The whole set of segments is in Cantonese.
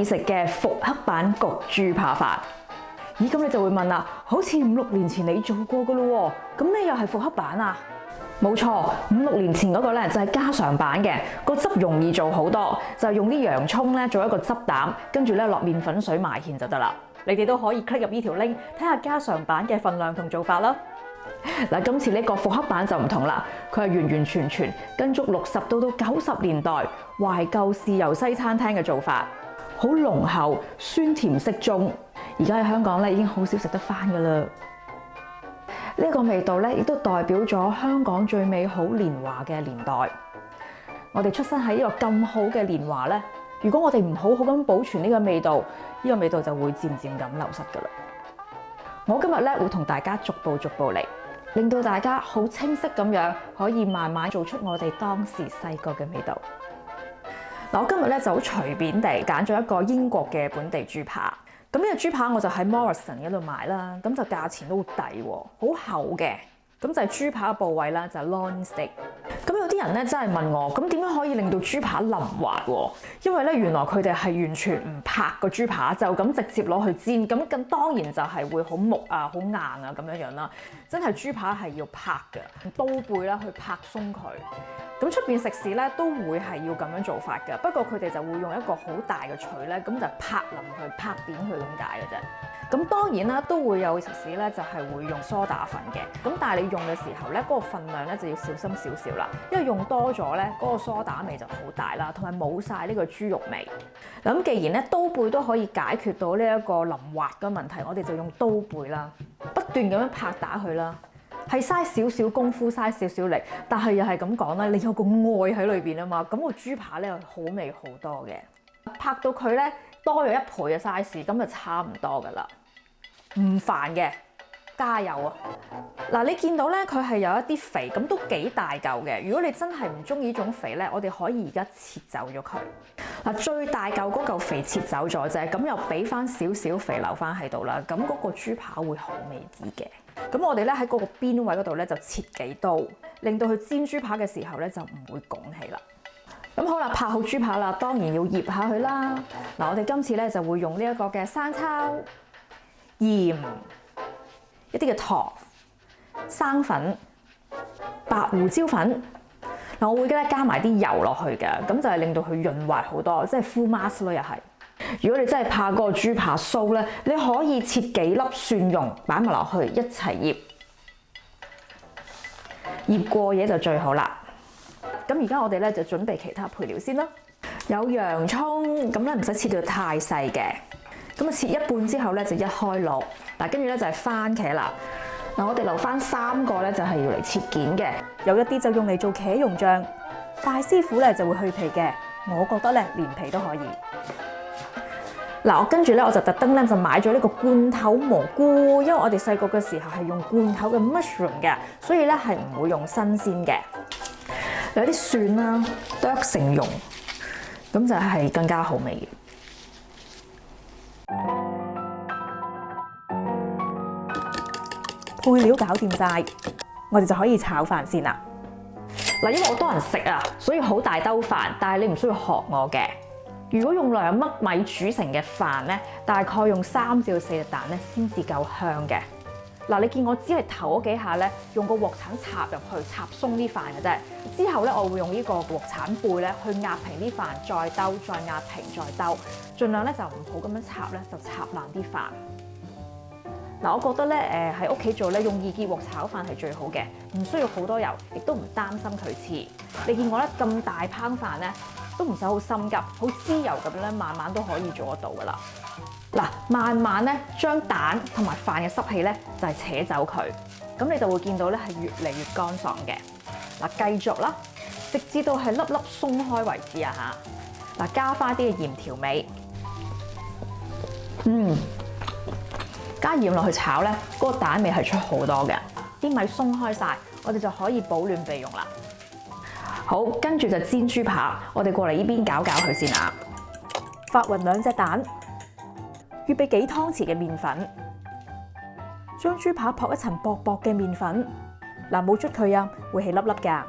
食嘅復刻版焗豬扒飯。咦，咁你就會問啦，好似5-6年前你做過噶咯喎，咁咩又係復刻版啊？冇錯，5-6年前嗰個咧就係家常版嘅，個汁容易做好多，就用啲洋葱咧做一個汁膽，跟住咧落麵粉水埋芡就得啦。你哋都可以 click 入呢條 link 睇下家常版嘅份量同做法啦。嗱，今次呢個復刻版就唔同啦，佢係完完全全跟足60到90年代懷舊豉油西餐廳嘅做法，好濃厚，酸甜適中。而家喺香港咧已經好少食得返㗎啦。呢個味道咧亦都代表咗香港最美好年華嘅年代。我哋出生喺呢個咁好嘅年華咧，如果我哋唔好好咁保存呢個味道，呢個味道就會漸漸咁流失㗎啦。我今日咧會同大家逐步嚟，令到大家好清晰咁樣可以慢慢做出我哋當時細個嘅味道。嗱，我今日咧就好隨便地揀咗一個英國嘅本地豬扒。咁呢個豬扒我就喺 Morrison 嗰度買啦，咁就價錢都好抵喎，好厚嘅。咁就係豬扒嘅部位啦，就係 loin steak。咁有啲人咧真係問我，咁點樣可以令到豬扒淋滑喎？因為咧原來佢哋係完全唔拍個豬扒，就咁直接攞去煎。咁當然就係會好木啊、好硬啊咁樣啦。真係豬扒係要拍嘅，用刀背啦去拍鬆佢。咁出邊食肆咧都會係要咁樣做法嘅，不過佢哋就會用一個好大嘅錘咧，咁就拍腍佢、拍扁佢咁解嘅啫。咁當然啦，都會有食肆咧就係會用梳打粉嘅，咁但係你用嘅時候咧，嗰個份量咧就要小心少少啦，因為用多咗咧，嗰個梳打味就好大啦，同埋冇晒呢個豬肉味。咁既然咧刀背都可以解決到呢一個淋滑嘅問題，我哋就用刀背啦，不斷咁樣拍打佢啦。係嘥少少功夫，嘥少少力，但係又係咁講啦，你有個愛喺裏邊啊嘛，咁個豬扒咧好味好多嘅，拍到佢咧多咗1倍嘅 size， 咁就差唔多噶啦，唔煩嘅，加油啊！嗱，你見到咧佢係有一啲肥，咁都幾大嚿嘅。如果你真係唔中意呢種肥咧，我哋可以而家切走咗佢。嗱，最大嚿嗰嚿肥切走咗啫，咁又俾翻少少肥留翻喺度啦，咁嗰個豬扒會好味啲嘅。咁我哋咧喺嗰個邊位嗰度咧就切幾刀，令到佢煎豬扒嘅時候咧就唔會拱起啦。咁好啦，拍好豬扒啦，當然要醃下佢啦。嗱，我哋今次咧就會用呢一個嘅生抽、鹽、一啲嘅糖、生粉、白胡椒粉。嗱，我會咧加埋啲油落去嘅，咁就係令到佢潤滑好多，即係 full mask 咯又係。如果你真係怕嗰個豬扒酥咧，你可以切幾粒蒜蓉擺埋落去一齊醃，醃過嘢就最好啦。咁而家我哋咧就準備其他配料先啦。有洋葱，咁咧唔使切到太細嘅，咁啊切一半之後咧就一開爐。嗱，跟住咧就係番茄啦。嗱，我哋留翻3個咧就係要嚟切件嘅，有一啲就用嚟做茄蓉醬，大師傅咧就會去皮嘅，我覺得咧連皮都可以。嗱，我跟住咧我就特登咧就買咗呢個罐頭蘑菇，因為我哋細個嘅時候係用罐頭嘅 mushroom 嘅，所以咧係唔會用新鮮嘅。有啲蒜啦，剁成蓉，咁就係更加好味嘅。配料搞掂晒，我哋就可以炒飯先啦。嗱，因為好多人食啊，所以好大兜飯，但係你唔需要學我嘅。如果用2粒米煮成嘅飯咧，大概用3至4隻蛋咧先至夠香嘅。嗱，你見我只係頭嗰幾下咧，用個鑊鏟插入去，插鬆啲飯嘅啫。之後咧，我會用呢個鑊鏟背咧去壓平啲飯，再兜，再壓平，再兜，盡量咧就唔好咁樣插咧，就插爛啲飯。嗱，我覺得咧喺屋企做咧用2結鑊炒飯係最好嘅，唔需要好多油，亦都唔擔心佢黐。你見我咧咁大烹飯咧，都唔使好心急，好滋油咁樣咧，慢慢都可以做得到噶啦。嗱，慢慢咧將蛋同埋飯嘅濕氣咧就係扯走佢，咁你就會見到咧係越嚟越乾爽嘅。嗱，繼續啦，直至到係粒粒鬆開為止啊嚇。嗱，加翻啲嘅鹽調味，加鹽落去炒咧，嗰個蛋味係出好多嘅。啲米鬆開晒，我哋就可以保暖備用啦。好，跟住就煎豬扒，我哋過嚟呢邊攪佢先啊。發勻2隻蛋，預備幾湯匙嘅麵粉，將豬扒撲一層薄薄嘅麵粉。嗱，冇捽佢啊，會起粒粒㗎。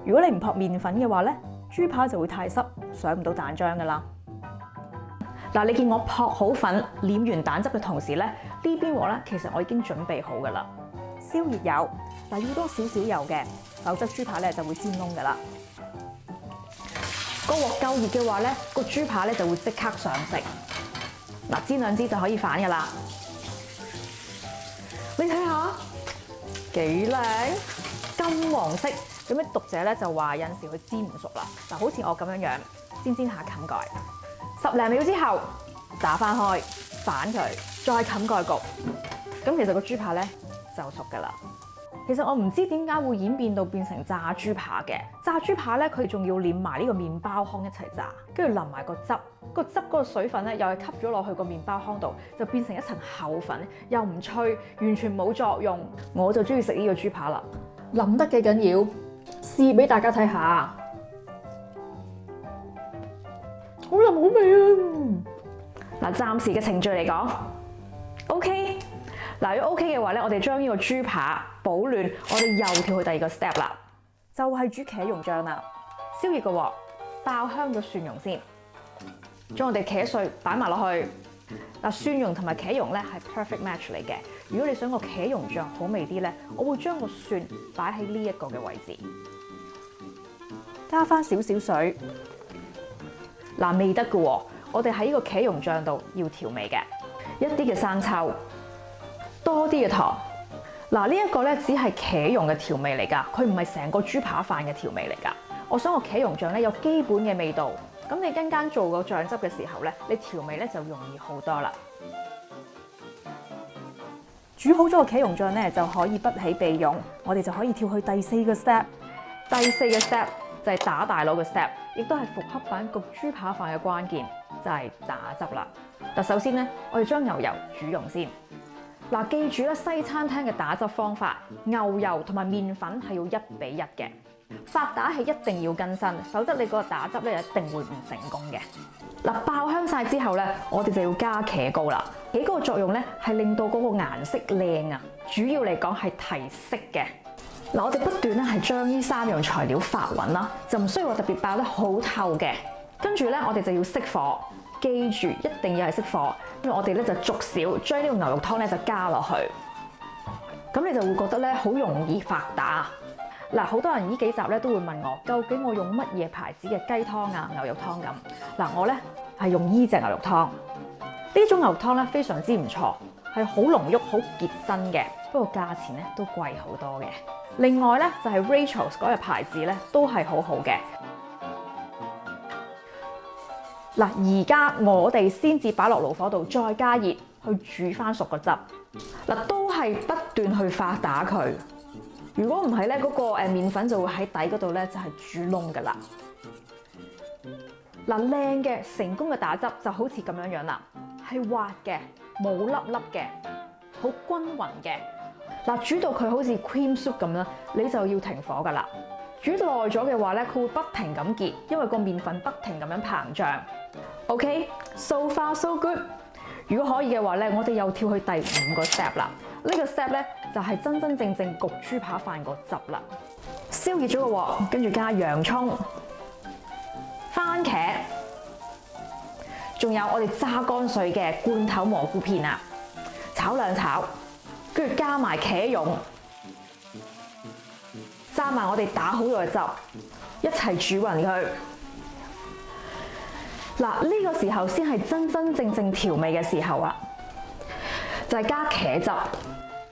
如果你唔撲麵粉嘅話咧，豬扒就會太濕，上唔到蛋漿㗎啦。嗱，你見我撲好粉、染完蛋汁嘅同時咧，呢邊鑊咧其實我已經準備好噶啦。燒熱油，嗱要多少少油嘅，否則豬扒咧就會煎燶噶啦。個鑊夠熱嘅話咧，個豬扒咧就會即刻上色。嗱，煎兩支就可以反噶啦。你睇下幾靚，金黃色。咁啲讀者咧就話有陣時佢煎唔熟啦。嗱，好似我咁樣樣，煎下冚蓋，10零秒之後打翻開，反佢，再冚蓋焗。咁其實個豬扒咧就熟噶啦。其實我唔知點解會演變到變成炸豬扒嘅。炸豬扒咧，佢仲要黏埋呢個麵包糠一齊炸，跟住淋埋個汁，個汁嗰個水分咧又係吸咗落去個麵包糠度，就變成一層厚粉，又唔脆，完全冇作用。我就中意食呢個豬扒啦。淋得幾緊要，試俾大家睇下。好腍好味啊！嗱，暫時嘅程序嚟講 ，OK。嗱，如果 OK 嘅話咧，我哋將呢個豬扒保暖，我哋又跳去第二個 step 啦，就係煮茄蓉醬啦。燒熱個鑊，爆香咗蒜蓉先，將我哋茄碎擺埋落去。嗱，蒜蓉同埋茄蓉咧係 perfect match 嚟嘅。如果你想個茄蓉醬好味啲咧，我會將個蒜擺喺呢一個嘅位置，加翻少少水。嗱，未得嘅喎，我哋喺呢個茄蓉醬度要調味嘅，一啲嘅生抽。多啲嘅糖，嗱呢一個咧只係茄蓉嘅調味嚟㗎，佢唔係成個豬扒飯嘅調味嚟㗎。我想個茄蓉醬咧有基本嘅味道，咁你間間做個醬汁嘅時候咧，你調味咧就容易好多啦。煮好咗個茄蓉醬咧就可以不起備用，我哋就可以跳去第4個 step。第4個 step 就係打大佬嘅 step， 亦都係復刻版焗豬扒飯嘅關鍵，就係打汁啦。嗱，首先咧，我哋將牛油煮溶先。嗱，記住咧，西餐廳嘅打汁方法，牛油同埋麵粉係要1比1嘅。發打係一定要更新，否則你嗰個打汁咧一定會唔成功嘅。嗱，爆香晒之後咧，我哋就要加茄膏啦。茄膏嘅作用咧係令到嗰個顏色靚啊，主要嚟講係提色嘅。嗱，我哋不斷咧係將呢3樣材料發勻啦，就唔需要話特別爆得好透嘅。跟住咧，我哋就要熄火，記住一定要係熄火。因為我哋咧就逐少將呢個牛肉湯咧就加落去，咁你就會覺得咧好容易發打。嗱，好多人呢幾集咧都會問我，究竟我用乜嘢牌子嘅雞湯啊、牛肉湯咁？嗱，我咧係用呢隻牛肉湯，呢種牛肉湯咧非常之唔錯，係好濃郁、好結身嘅，不過價錢咧都貴好多嘅。另外咧就係 Rachel's 嗰個牌子咧都係好好嘅。嗱，而家我哋先至擺落爐火度，再加熱去煮翻熟個汁。嗱，都係不斷去發打佢。如果唔係咧，嗰個麵粉就會喺底嗰度咧就係煮燶噶啦。嗱，靚嘅成功嘅打汁就好似咁樣樣啦，係滑嘅，冇粒粒嘅，好均勻嘅。嗱，煮到佢好似 cream soup 咁啦，你就要停火噶啦。煮耐咗嘅話咧，佢會不停咁結，因為個麵粉不停咁樣膨脹。OK，so far so good。如果可以嘅話咧，我哋又跳去第5個 step 啦。呢個 step 咧就係真真正正焗豬扒飯個汁啦。燒熱咗個鑊，跟住加洋葱、番茄，仲有我哋揸乾水嘅罐頭蘑菇片啊，炒兩炒，跟住加埋茄蓉。加埋我哋打好咗嘅汁，一齊煮勻佢。嗱，呢個時候先係真真正正調味嘅時候啊，就係加茄汁。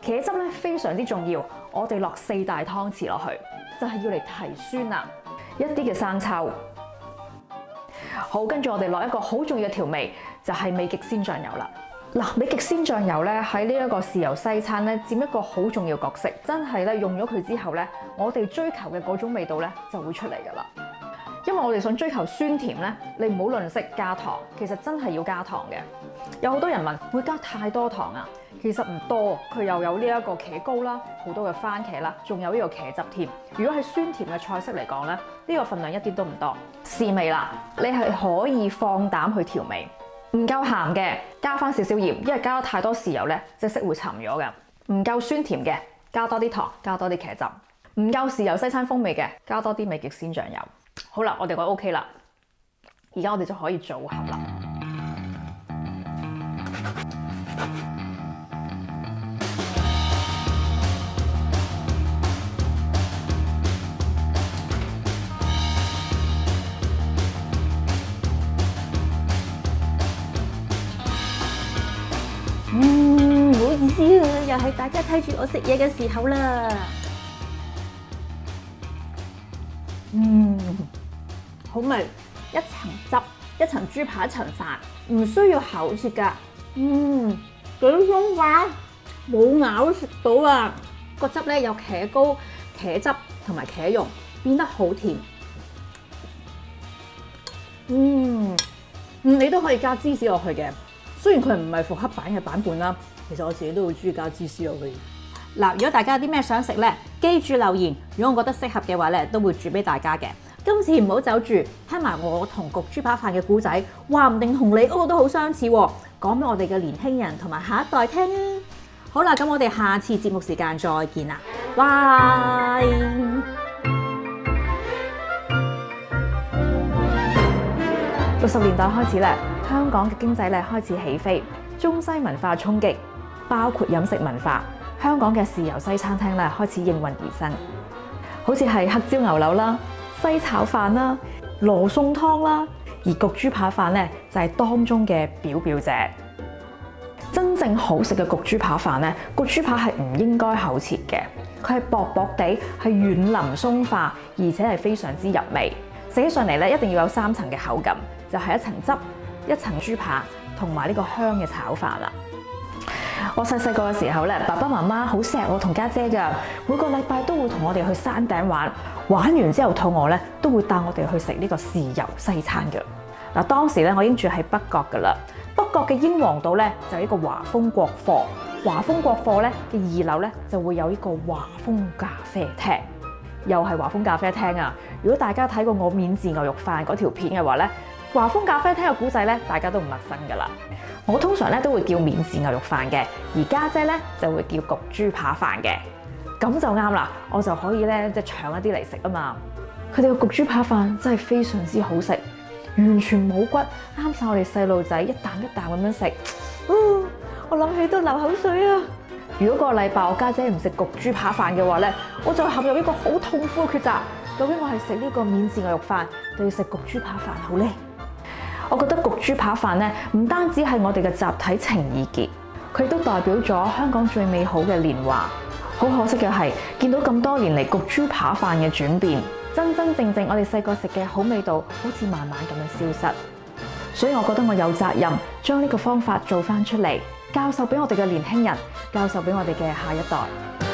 茄汁咧非常之重要，我哋落4大湯匙落去，就係要嚟提酸啦。一啲嘅生抽，好，跟住我哋落一個好重要嘅調味，就係美極鮮醬油啦。嗱，美極鮮醬油咧喺呢一個豉油西餐咧佔一個好重要角色，真係咧用咗佢之後咧，我哋追求嘅嗰種味道咧就會出嚟㗎啦。因為我哋想追求酸甜咧，你唔好吝嗇加糖，其實真係要加糖嘅。有好多人問會加太多糖啊，其實唔多，佢又有呢一個茄膏啦，好多嘅番茄啦，仲有呢個茄汁添。如果係酸甜嘅菜式嚟講咧，呢個份量一啲都唔多。試味啦，你係可以放膽去調味。唔夠鹹嘅，加翻少少鹽，因為加咗太多豉油咧，隻色會沉咗嘅。唔夠酸甜嘅，加多啲糖，加多啲茄汁。唔夠豉油西餐風味嘅，加多啲美極鮮醬油。好啦，我哋覺得 OK 啦，而家我哋就可以組合啦。思啊，又係大家睇住我食嘢嘅時候啦。好味，一層汁，一層豬扒，一層飯，唔需要口切㗎。幾鬆化，冇咬食到啊！個汁咧有茄膏、茄汁同埋茄蓉，變得好甜。你都可以加芝士落去嘅，雖然佢唔係復刻版嘅版本啦，其實我自己都好中意加芝士落去。嗱，如果大家有啲咩想食咧，記住留言，如果我覺得適合嘅話咧，都會煮俾大家嘅。今次唔好走住，聽埋我同焗豬扒飯嘅故仔，話唔定同你嗰個都好相似喎，講俾我哋嘅年輕人同埋下一代聽啊！好啦，咁我哋下次節目時間再見啦，拜！ 60年代開始咧，香港嘅經濟咧開始起飛，中西文化衝擊，包括飲食文化。香港嘅豉油西餐廳咧開始應運而生，好似係黑椒牛柳啦、西炒飯啦、羅宋湯啦，而焗豬扒飯咧就係當中嘅表姐。真正好食嘅焗豬扒飯咧，個豬扒係唔應該厚切嘅，佢係薄薄地，係軟腍鬆化，而且係非常之入味。食起上嚟咧，一定要有3層嘅口感，就係一層汁、一層豬扒同埋呢個香嘅炒飯啦。我細個嘅時候咧，爸爸媽媽好錫我同家姐㗎，每個禮拜都會同我哋去山頂玩，玩完之後肚餓咧，都會帶我哋去食呢個豉油西餐嘅。嗱，當時咧我已經住喺北角㗎啦，北角嘅英皇道咧就係一個華豐國貨，華豐國貨咧嘅2樓咧就會有呢個華豐咖啡廳，又係華豐咖啡廳啊！如果大家睇過我免治牛肉飯嗰條片嘅話咧，華豐咖啡廳嘅故仔咧，大家都唔陌生㗎啦。我通常咧都會叫免治牛肉飯嘅，而家姐咧就會叫焗豬扒飯嘅，咁就啱啦，我就可以咧即係搶一啲嚟食啊嘛。佢哋嘅焗豬扒飯真係非常之好食，完全冇骨，啱晒我哋細路仔一啖一啖咁樣食。我諗起都流口水啊！如果個禮拜我家姐唔食焗豬扒飯嘅話咧，我就陷入一個好痛苦嘅抉擇。究竟我係食呢個免治牛肉飯，定要食焗豬扒飯好咧？我覺得焗豬扒飯咧，唔單止係我哋嘅集體情意結，佢都代表咗香港最美好嘅年華。好可惜嘅係，見到咁多年嚟焗豬扒飯嘅轉變，真真正正我哋細個食嘅好味道，好似慢慢咁樣消失。所以我覺得我有責任將呢個方法做翻出嚟，教授俾我哋嘅年輕人，教授俾我哋嘅下一代。